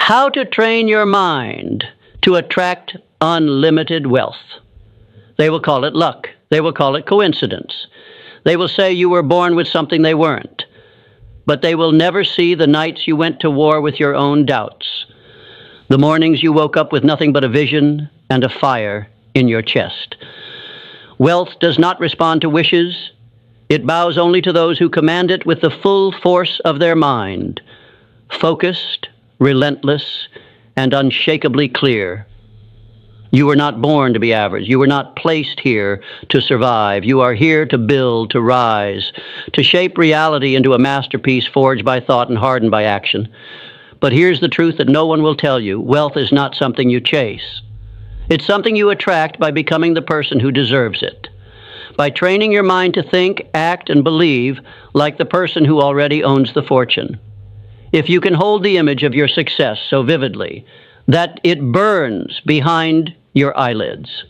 How to train your mind to attract unlimited wealth. They will call it luck. They will call it coincidence. They will say you were born with something they weren't. But they will never see the nights you went to war with your own doubts, the mornings you woke up with nothing but a vision and a fire in your chest. Wealth does not respond to wishes. It bows only to those who command it with the full force of their mind, focused, relentless, and unshakably clear. You were not born to be average. You were not placed here to survive. You are here to build, to rise, to shape reality into a masterpiece forged by thought and hardened by action. But here's the truth that no one will tell you. Wealth is not something you chase. It's something you attract by becoming the person who deserves it, by training your mind to think, act, and believe like the person who already owns the fortune. If you can hold the image of your success so vividly that it burns behind your eyelids.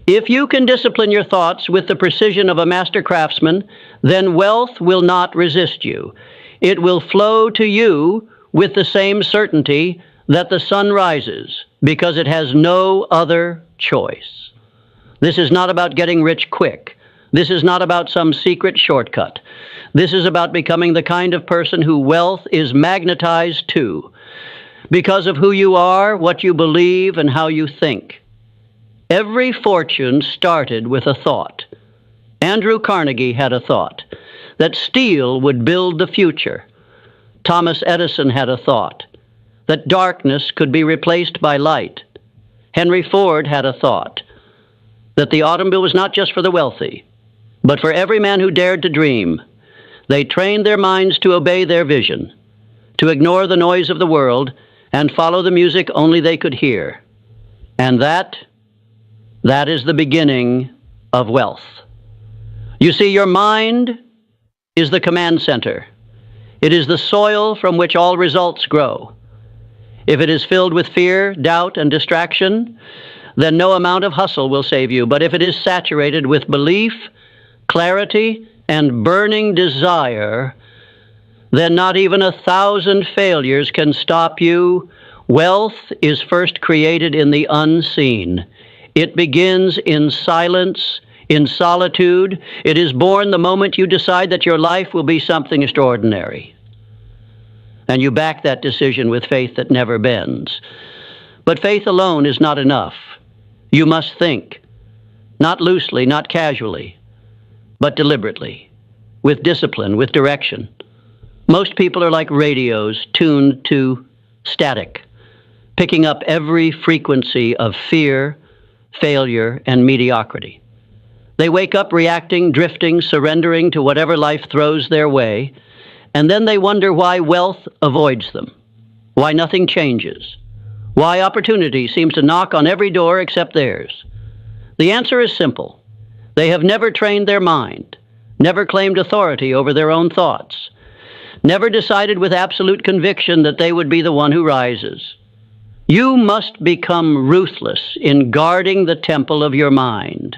If you can discipline your thoughts with the precision of a master craftsman, then wealth will not resist you. It will flow to you with the same certainty that the sun rises, because it has no other choice. This is not about getting rich quick. This is not about some secret shortcut. This is about becoming the kind of person who wealth is magnetized to, because of who you are, what you believe, and how you think. Every fortune started with a thought. Andrew Carnegie had a thought that steel would build the future. Thomas Edison had a thought that darkness could be replaced by light. Henry Ford had a thought that the automobile was not just for the wealthy, but for every man who dared to dream. They trained their minds to obey their vision, to ignore the noise of the world, and follow the music only they could hear. And that is the beginning of wealth. You see, your mind is the command center. It is the soil from which all results grow. If it is filled with fear, doubt, and distraction, then no amount of hustle will save you. But if it is saturated with belief, clarity, and burning desire, then not even 1,000 failures can stop you. Wealth is first created in the unseen. It begins in silence, in solitude. It is born the moment you decide that your life will be something extraordinary. And you back that decision with faith that never bends. But faith alone is not enough. You must think, not loosely, not casually, but deliberately, with discipline, with direction. Most people are like radios tuned to static, picking up every frequency of fear, failure, and mediocrity. They wake up reacting, drifting, surrendering to whatever life throws their way, and then they wonder why wealth avoids them, why nothing changes, why opportunity seems to knock on every door except theirs. The answer is simple. They have never trained their mind, never claimed authority over their own thoughts, never decided with absolute conviction that they would be the one who rises. You must become ruthless in guarding the temple of your mind.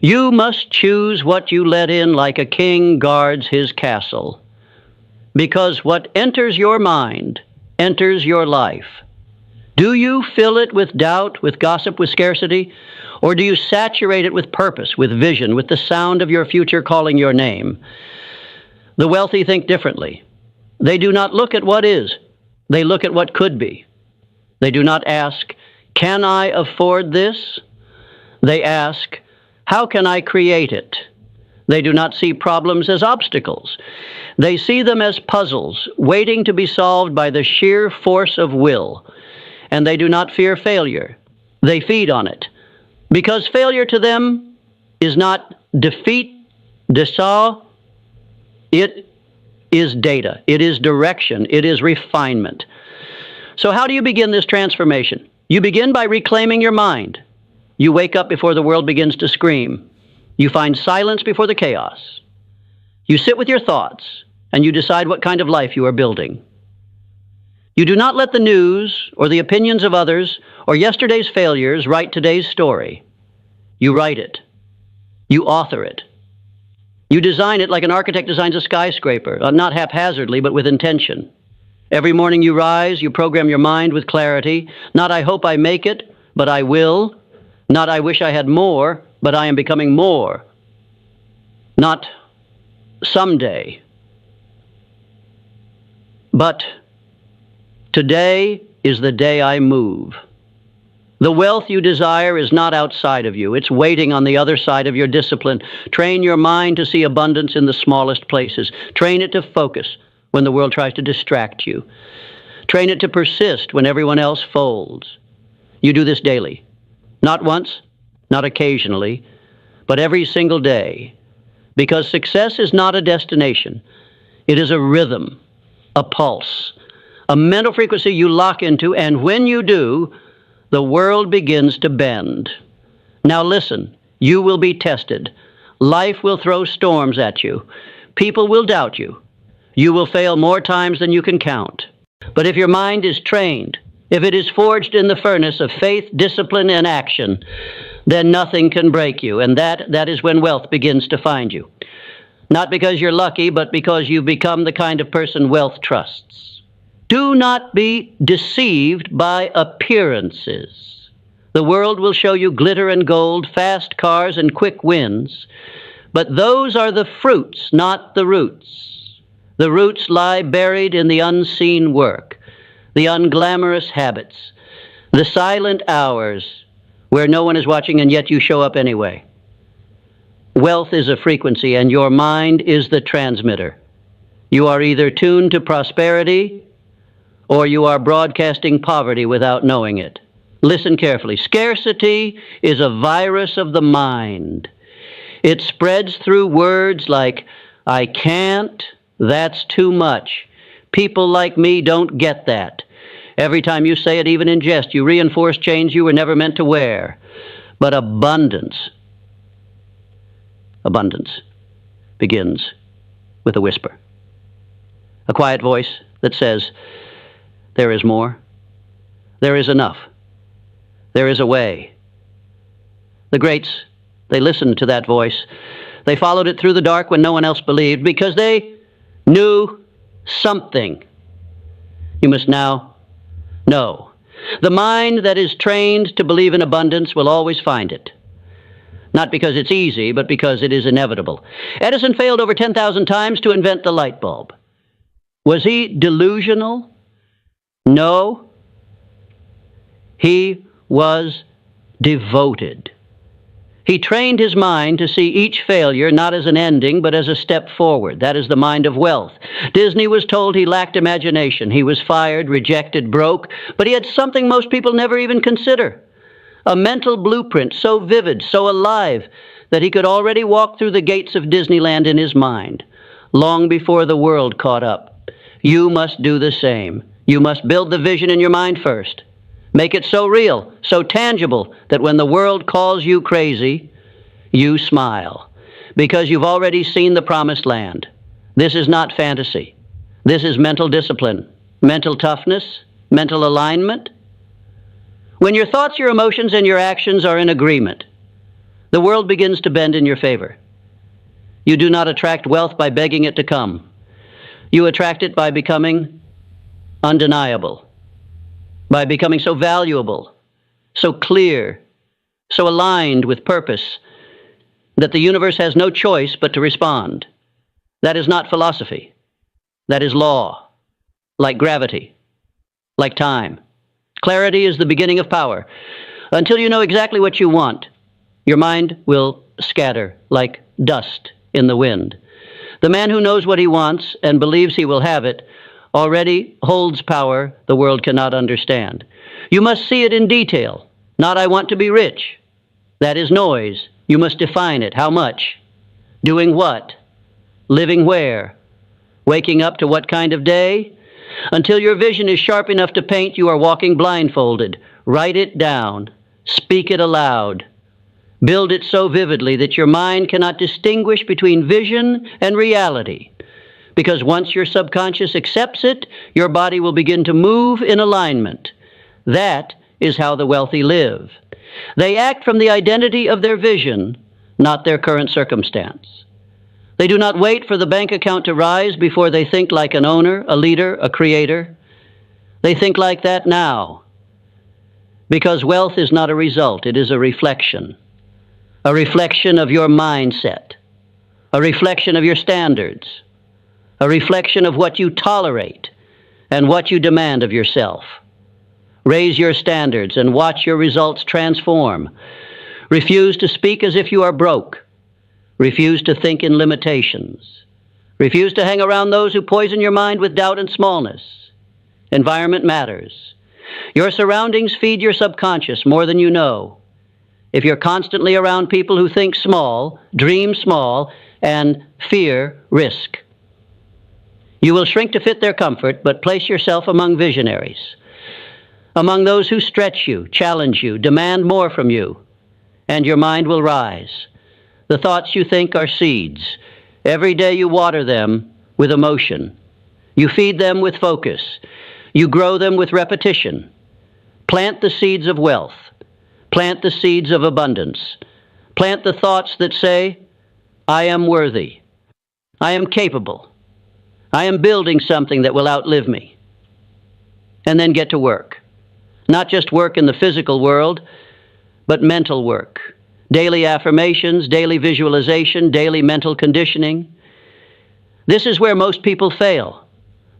You must choose what you let in like a king guards his castle. Because what enters your mind enters your life. Do you fill it with doubt, with gossip, with scarcity? Or do you saturate it with purpose, with vision, with the sound of your future calling your name? The wealthy think differently. They do not look at what is. They look at what could be. They do not ask, can I afford this? They ask, how can I create it? They do not see problems as obstacles. They see them as puzzles, waiting to be solved by the sheer force of will. And they do not fear failure. They feed on it. Because failure to them is not defeat, desau. It is data. It is direction. It is refinement. So how do you begin this transformation? You begin by reclaiming your mind. You wake up before the world begins to scream. You find silence before the chaos. You sit with your thoughts, and you decide what kind of life you are building. You do not let the news or the opinions of others or yesterday's failures write today's story. You write it. You author it. You design it like an architect designs a skyscraper, not haphazardly, but with intention. Every morning you rise, you program your mind with clarity. Not I hope I make it, but I will. Not I wish I had more, but I am becoming more. Not someday, but today is the day I move. The wealth you desire is not outside of you. It's waiting on the other side of your discipline. Train your mind to see abundance in the smallest places. Train it to focus when the world tries to distract you. Train it to persist when everyone else folds. You do this daily. Not once, not occasionally, but every single day. Because success is not a destination. It is a rhythm, a pulse, a mental frequency you lock into, and when you do, the world begins to bend. Now listen, you will be tested. Life will throw storms at you. People will doubt you. You will fail more times than you can count. But if your mind is trained, if it is forged in the furnace of faith, discipline, and action, then nothing can break you, and that is when wealth begins to find you. Not because you're lucky, but because you've become the kind of person wealth trusts. Do not be deceived by appearances. The world will show you glitter and gold, fast cars, and quick wins, but those are the fruits, not the roots. The roots lie buried in the unseen work, the unglamorous habits, the silent hours where no one is watching and yet you show up anyway. Wealth is a frequency and your mind is the transmitter. You are either tuned to prosperity or you are broadcasting poverty without knowing it. Listen carefully. Scarcity is a virus of the mind. It spreads through words like, I can't, that's too much. People like me don't get that. Every time you say it, even in jest, you reinforce chains you were never meant to wear. But abundance begins with a whisper. A quiet voice that says, there is more. There is enough. There is a way. The greats, they listened to that voice. They followed it through the dark when no one else believed because they knew something. You must now know. The mind that is trained to believe in abundance will always find it. Not because it's easy, but because it is inevitable. Edison failed over 10,000 times to invent the light bulb. Was he delusional? No. He was devoted. He trained his mind to see each failure not as an ending, but as a step forward. That is the mind of wealth. Disney was told he lacked imagination. He was fired, rejected, broke, but he had something most people never even consider. A mental blueprint so vivid, so alive, that he could already walk through the gates of Disneyland in his mind, long before the world caught up. You must do the same. You must build the vision in your mind first. Make it so real, so tangible, that when the world calls you crazy, you smile, because you've already seen the promised land. This is not fantasy. This is mental discipline, mental toughness, mental alignment. When your thoughts, your emotions, and your actions are in agreement, the world begins to bend in your favor. You do not attract wealth by begging it to come. You attract it by becoming undeniable, by becoming so valuable, so clear, so aligned with purpose, that the universe has no choice but to respond. That is not philosophy. That is law, like gravity, like time. Clarity is the beginning of power. Until you know exactly what you want, your mind will scatter like dust in the wind. The man who knows what he wants and believes he will have it already holds power the world cannot understand. You must see it in detail, not I want to be rich. That is noise. You must define it. How much? Doing what? Living where? Waking up to what kind of day? Until your vision is sharp enough to paint, you are walking blindfolded. Write it down. Speak it aloud. Build it so vividly that your mind cannot distinguish between vision and reality. Because once your subconscious accepts it, your body will begin to move in alignment. That is how the wealthy live. They act from the identity of their vision, not their current circumstance. They do not wait for the bank account to rise before they think like an owner, a leader, a creator. They think like that now. Because wealth is not a result, it is a reflection. A reflection of your mindset. A reflection of your standards. A reflection of what you tolerate and what you demand of yourself. Raise your standards and watch your results transform. Refuse to speak as if you are broke. Refuse to think in limitations. Refuse to hang around those who poison your mind with doubt and smallness. Environment matters. Your surroundings feed your subconscious more than you know. If you're constantly around people who think small, dream small, and fear risk, you will shrink to fit their comfort, but place yourself among visionaries, among those who stretch you, challenge you, demand more from you, and your mind will rise. The thoughts you think are seeds. Every day you water them with emotion. You feed them with focus. You grow them with repetition. Plant the seeds of wealth. Plant the seeds of abundance. Plant the thoughts that say, I am worthy. I am capable. I am building something that will outlive me. And then get to work. Not just work in the physical world, but mental work. Daily affirmations, daily visualization, daily mental conditioning. This is where most people fail.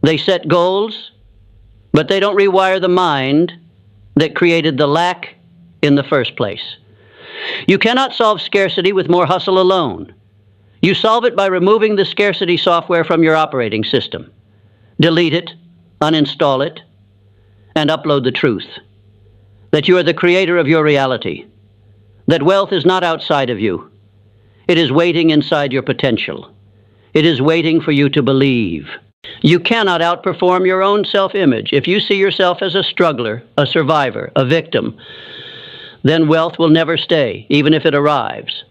They set goals, but they don't rewire the mind that created the lack in the first place. You cannot solve scarcity with more hustle alone. You solve it by removing the scarcity software from your operating system. Delete it, uninstall it, and upload the truth. That you are the creator of your reality. That wealth is not outside of you. It is waiting inside your potential. It is waiting for you to believe. You cannot outperform your own self-image. If you see yourself as a struggler, a survivor, a victim, then wealth will never stay, even if it arrives.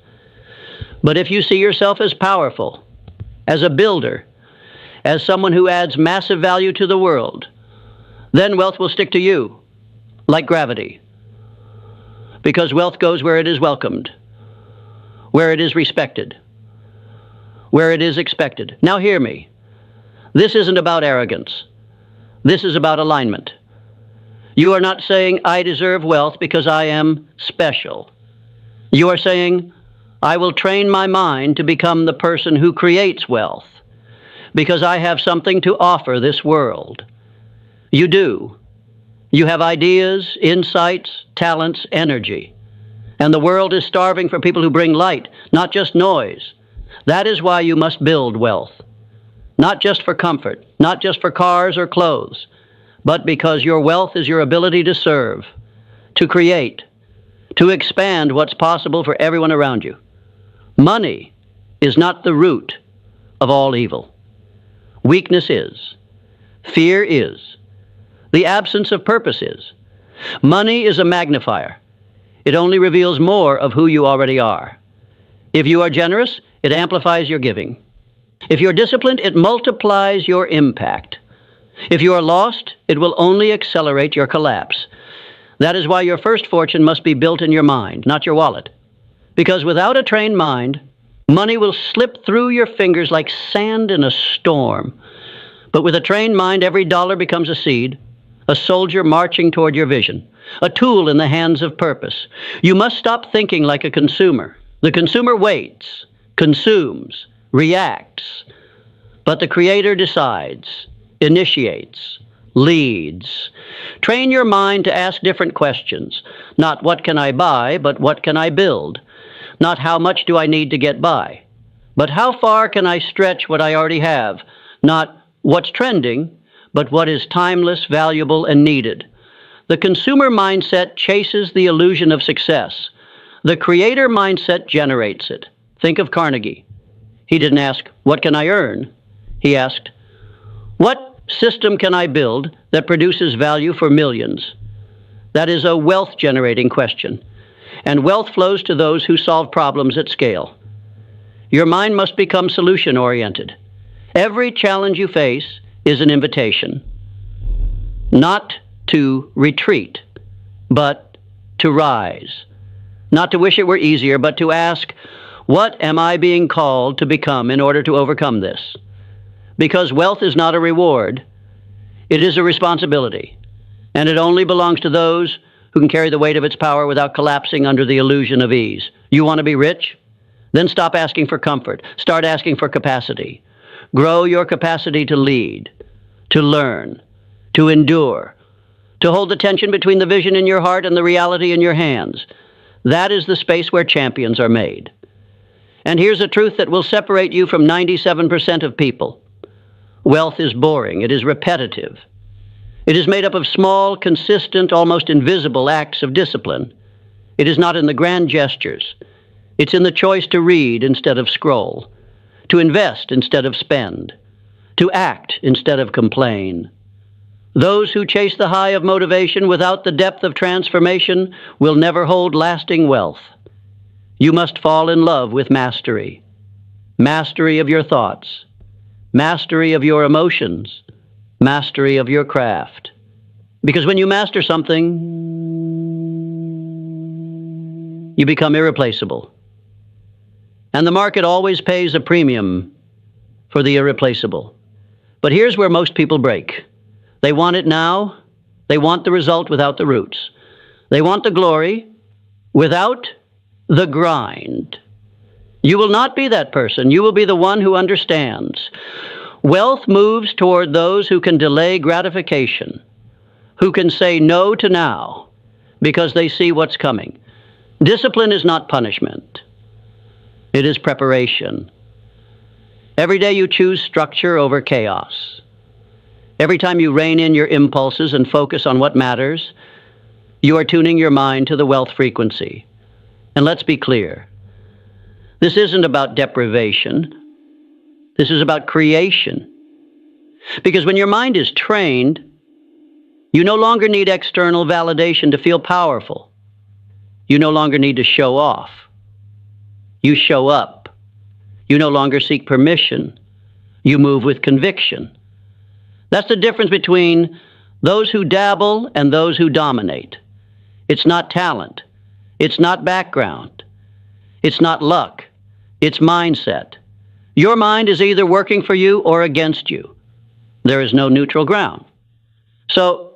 But if you see yourself as powerful, as a builder, as someone who adds massive value to the world, then wealth will stick to you, like gravity. Because wealth goes where it is welcomed, where it is respected, where it is expected. Now hear me. This isn't about arrogance. This is about alignment. You are not saying, I deserve wealth because I am special. You are saying, I will train my mind to become the person who creates wealth because I have something to offer this world. You do. You have ideas, insights, talents, energy. And the world is starving for people who bring light, not just noise. That is why you must build wealth. Not just for comfort, not just for cars or clothes, but because your wealth is your ability to serve, to create, to expand what's possible for everyone around you. Money is not the root of all evil. Weakness is. Fear is. The absence of purpose is. Money is a magnifier. It only reveals more of who you already are. If you are generous, it amplifies your giving. If you're disciplined, it multiplies your impact. If you are lost, it will only accelerate your collapse. That is why your first fortune must be built in your mind, not your wallet. Because without a trained mind, money will slip through your fingers like sand in a storm. But with a trained mind, every dollar becomes a seed, a soldier marching toward your vision, a tool in the hands of purpose. You must stop thinking like a consumer. The consumer waits, consumes, reacts, but the creator decides, initiates, leads. Train your mind to ask different questions. Not what can I buy, but what can I build? Not how much do I need to get by, but how far can I stretch what I already have? Not what's trending, but what is timeless, valuable, and needed. The consumer mindset chases the illusion of success. The creator mindset generates it. Think of Carnegie. He didn't ask, what can I earn? He asked, what system can I build that produces value for millions? That is a wealth-generating question. And wealth flows to those who solve problems at scale. Your mind must become solution-oriented. Every challenge you face is an invitation, not to retreat, but to rise. Not to wish it were easier, but to ask, what am I being called to become in order to overcome this? Because wealth is not a reward, it is a responsibility. And it only belongs to those who can carry the weight of its power without collapsing under the illusion of ease. You want to be rich? Then stop asking for comfort. Start asking for capacity. Grow your capacity to lead, to learn, to endure, to hold the tension between the vision in your heart and the reality in your hands. That is the space where champions are made. And here's a truth that will separate you from 97% of people. Wealth is boring. It is repetitive. It is made up of small, consistent, almost invisible acts of discipline. It is not in the grand gestures. It's in the choice to read instead of scroll, to invest instead of spend, to act instead of complain. Those who chase the high of motivation without the depth of transformation will never hold lasting wealth. You must fall in love with mastery. Mastery of your thoughts, mastery of your emotions, mastery of your craft. Because when you master something, you become irreplaceable. And the market always pays a premium for the irreplaceable. But here's where most people break. They want it now. They want the result without the roots. They want the glory without the grind. You will not be that person. You will be the one who understands. Wealth moves toward those who can delay gratification, who can say no to now because they see what's coming. Discipline is not punishment. It is preparation. Every day you choose structure over chaos. Every time you rein in your impulses and focus on what matters, you are tuning your mind to the wealth frequency. And let's be clear. This isn't about deprivation. This is about creation. Because when your mind is trained, you no longer need external validation to feel powerful. You no longer need to show off. You show up. You no longer seek permission. You move with conviction. That's the difference between those who dabble and those who dominate. It's not talent. It's not background. It's not luck. It's mindset. Your mind is either working for you or against you. There is no neutral ground. So,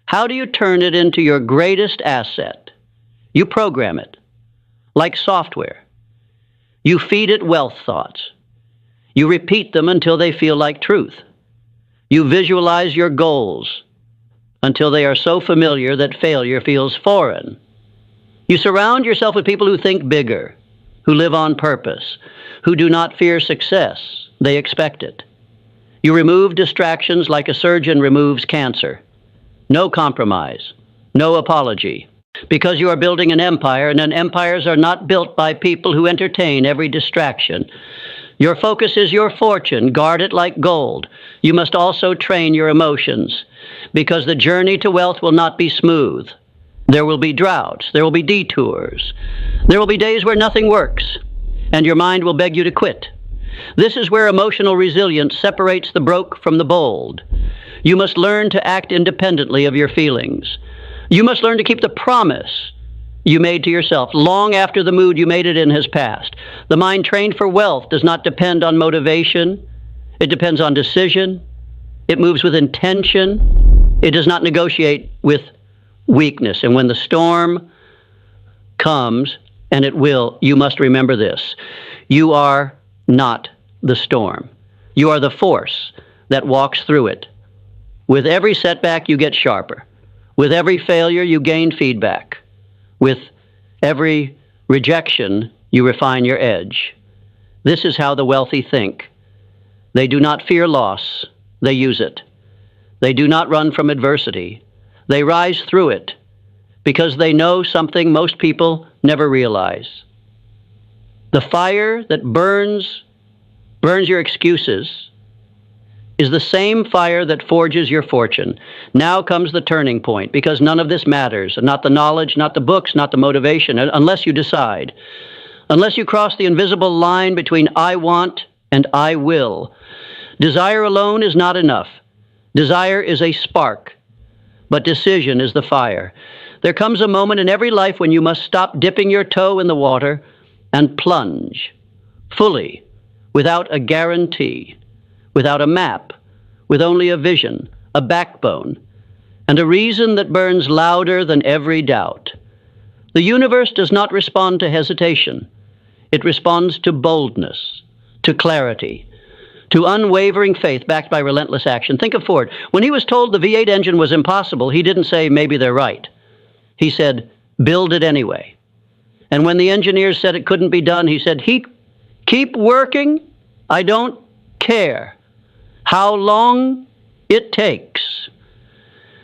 how do you turn it into your greatest asset? You program it, like software. You feed it wealth thoughts. You repeat them until they feel like truth. You visualize your goals until they are so familiar that failure feels foreign. You surround yourself with people who think bigger, who live on purpose, who do not fear success. They expect it. You remove distractions like a surgeon removes cancer. No compromise, no apology. Because you are building an empire, and empires are not built by people who entertain every distraction. Your focus is your fortune. Guard it like gold. You must also train your emotions, because the journey to wealth will not be smooth. There will be droughts. There will be detours. There will be days where nothing works, and your mind will beg you to quit. This is where emotional resilience separates the broke from the bold. You must learn to act independently of your feelings. You must learn to keep the promise you made to yourself long after the mood you made it in has passed. The mind trained for wealth does not depend on motivation. It depends on decision. It moves with intention. It does not negotiate with weakness. And when the storm comes, and it will, you must remember this. You are not the storm. You are the force that walks through it. With every setback, you get sharper. With every failure, you gain feedback. With every rejection, you refine your edge. This is how the wealthy think. They do not fear loss. They use it. They do not run from adversity. They rise through it because they know something most people never realize. The fire that burns your excuses is the same fire that forges your fortune. Now comes the turning point, because none of this matters. Not the knowledge, not the books, not the motivation, unless you decide. Unless you cross the invisible line between I want and I will. Desire alone is not enough. Desire is a spark, but decision is the fire. There comes a moment in every life when you must stop dipping your toe in the water and plunge fully, without a guarantee, without a map, with only a vision, a backbone, and a reason that burns louder than every doubt. The universe does not respond to hesitation. It responds to boldness, to clarity, to unwavering faith backed by relentless action. Think of Ford. When he was told the V8 engine was impossible, he didn't say, maybe they're right. He said, build it anyway. And when the engineers said it couldn't be done, he said, keep working. I don't care how long it takes.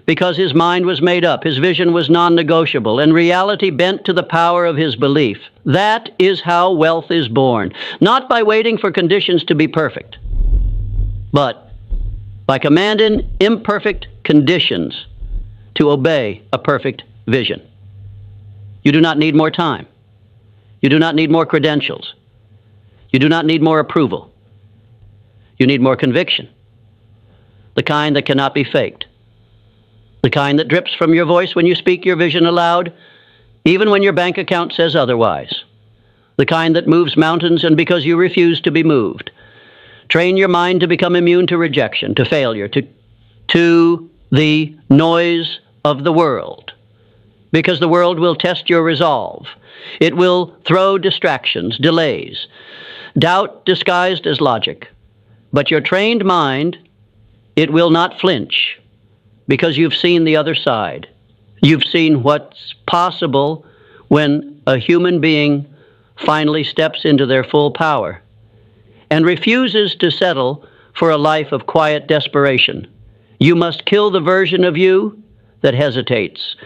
Because his mind was made up, his vision was non-negotiable, and reality bent to the power of his belief. That is how wealth is born, not by waiting for conditions to be perfect, but by commanding imperfect conditions to obey a perfect vision. You do not need more time. You do not need more credentials. You do not need more approval. You need more conviction, the kind that cannot be faked. The kind that drips from your voice when you speak your vision aloud, even when your bank account says otherwise. The kind that moves mountains and because you refuse to be moved. Train your mind to become immune to rejection, to failure, to the noise of the world. Because the world will test your resolve. It will throw distractions, delays, doubt disguised as logic. But your trained mind, it will not flinch. Because you've seen the other side. You've seen what's possible when a human being finally steps into their full power and refuses to settle for a life of quiet desperation. You must kill the version of you that hesitates,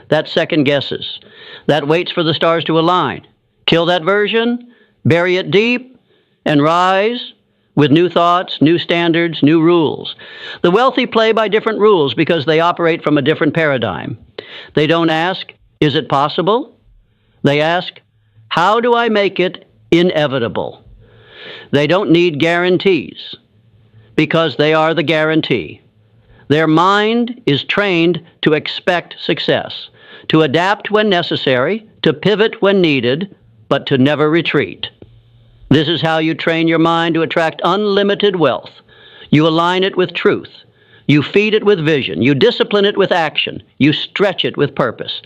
that second guesses, that waits for the stars to align. Kill that version, bury it deep, and rise with new thoughts, new standards, new rules. The wealthy play by different rules because they operate from a different paradigm. They don't ask, is it possible? They ask, how do I make it inevitable? They don't need guarantees because they are the guarantee. Their mind is trained to expect success, to adapt when necessary, to pivot when needed, but to never retreat. This is how you train your mind to attract unlimited wealth. You align it with truth. You feed it with vision. You discipline it with action. You stretch it with purpose.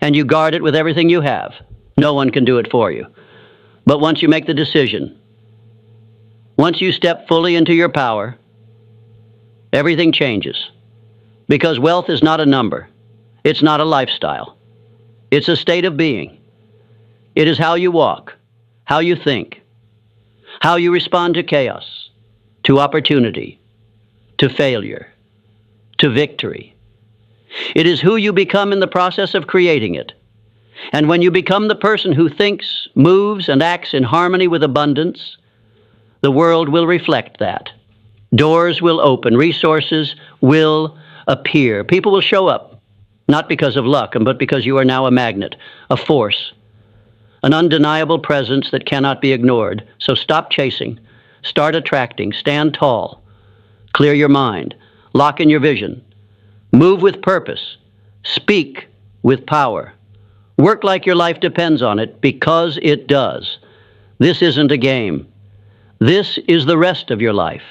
And you guard it with everything you have. No one can do it for you. But once you make the decision, once you step fully into your power, everything changes. Because wealth is not a number. It's not a lifestyle. It's a state of being. It is how you walk, how you think, how you respond to chaos, to opportunity, to failure, to victory. It is who you become in the process of creating it. And when you become the person who thinks, moves, and acts in harmony with abundance, the world will reflect that. Doors will open, resources will appear. People will show up, not because of luck, but because you are now a magnet, a force, an undeniable presence that cannot be ignored. So stop chasing, start attracting, stand tall, clear your mind, lock in your vision, move with purpose, speak with power, work like your life depends on it because it does. This isn't a game. This is the rest of your life.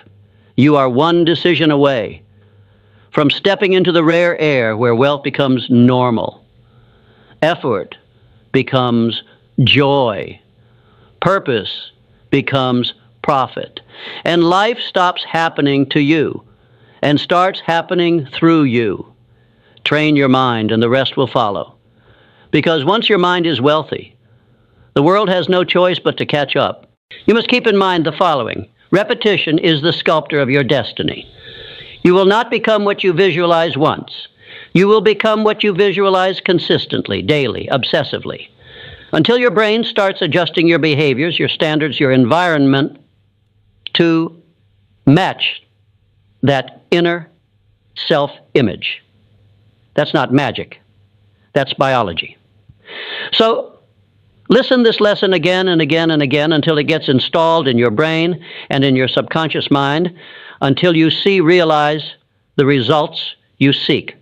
You are one decision away from stepping into the rare air where wealth becomes normal, effort becomes joy, purpose becomes profit, and life stops happening to you and starts happening through you. Train your mind and the rest will follow. Because once your mind is wealthy, the world has no choice but to catch up. You must keep in mind the following. Repetition is the sculptor of your destiny. You will not become what you visualize once. You will become what you visualize consistently, daily, obsessively, until your brain starts adjusting your behaviors, your standards, your environment to match that inner self-image. That's not magic. That's biology. So listen this lesson again and again and again until it gets installed in your brain and in your subconscious mind, until you realize the results you seek.